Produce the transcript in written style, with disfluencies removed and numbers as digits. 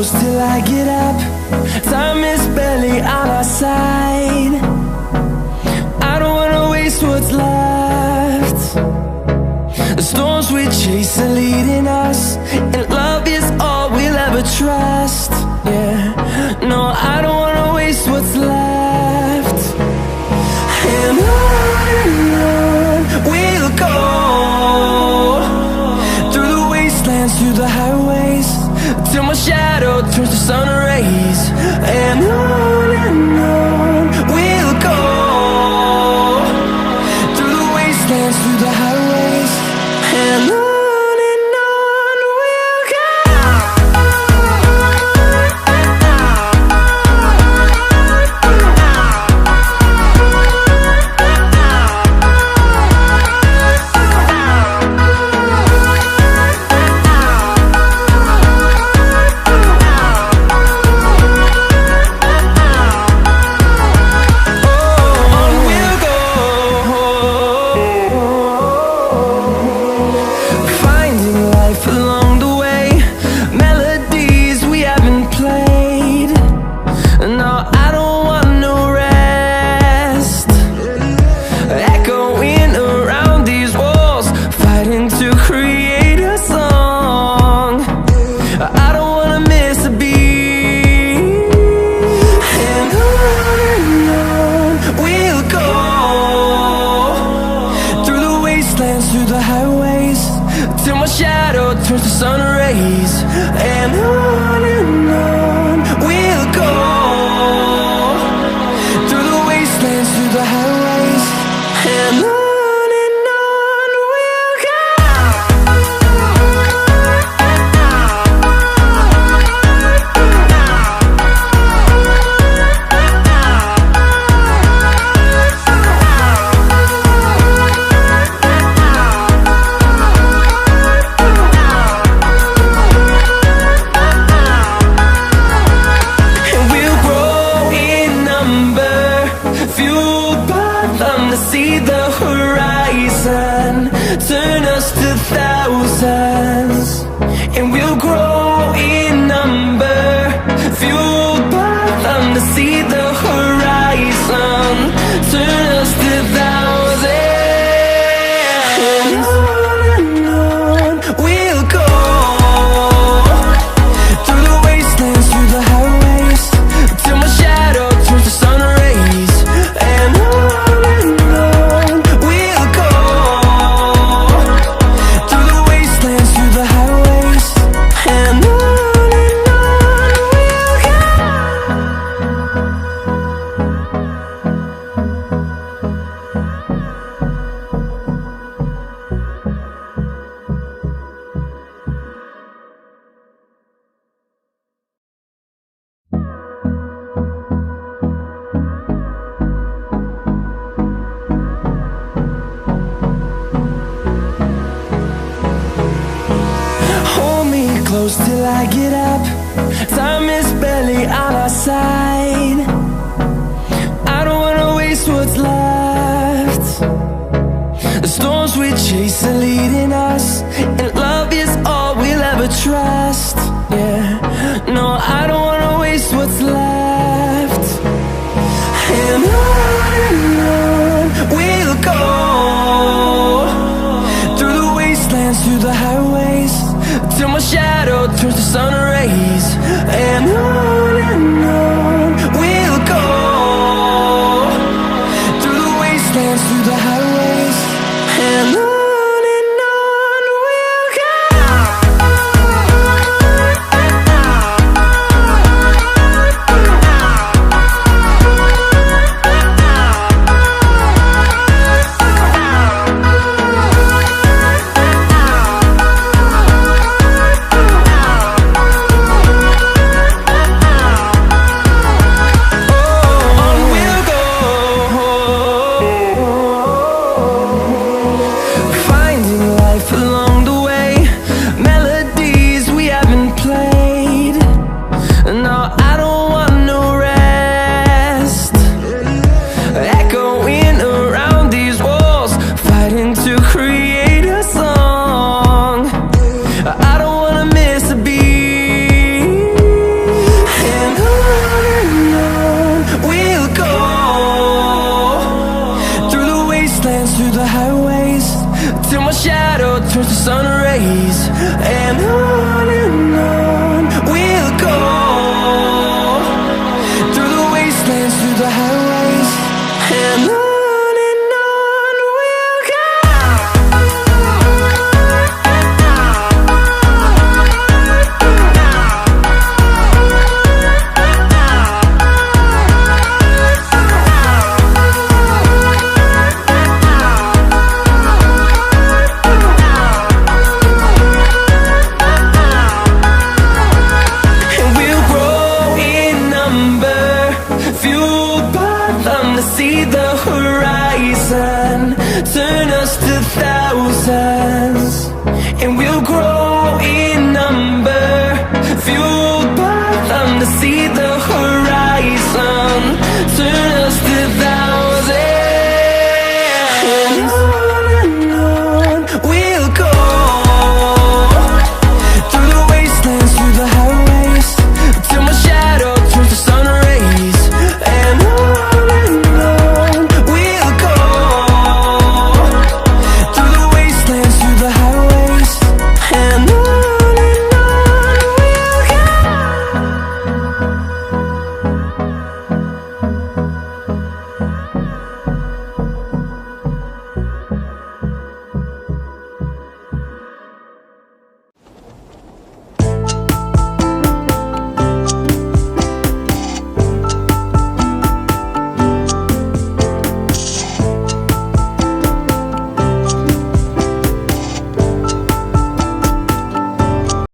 close till I get up. Time is barely on our side. I don't wanna waste what's left. The storms we chase are leading us, and love is all we'll ever trust. Yeah, no, I don't wanna waste what's left. And on we'll go, through the wastelands, through the highways, till my shadow turns to sun rays. And on we'll go, through the wastelands, through the highways, and on. Through the highways, till my shadow turns to sun rays. And on we'll go, through the wastelands, through the highways, and on. See the horizon turn us to thousands, and we'll grow in number, fueled by them. To see the horizon turn us to thousands, and on we'll go, through the wastelands, through the highways, till my shadow turns to sun rays. And close till I get up. Time is barely on our side. I don't wanna waste what's left. The storms we chase are leading us, and love is all we'll ever trust. Yeah, no, I don't wanna waste what's left. And on we'll go, through the wastelands, through the highways, till my shadow turns to sun rays. And on we'll go, through the wastelands, through the highways, and on. sun rays. And on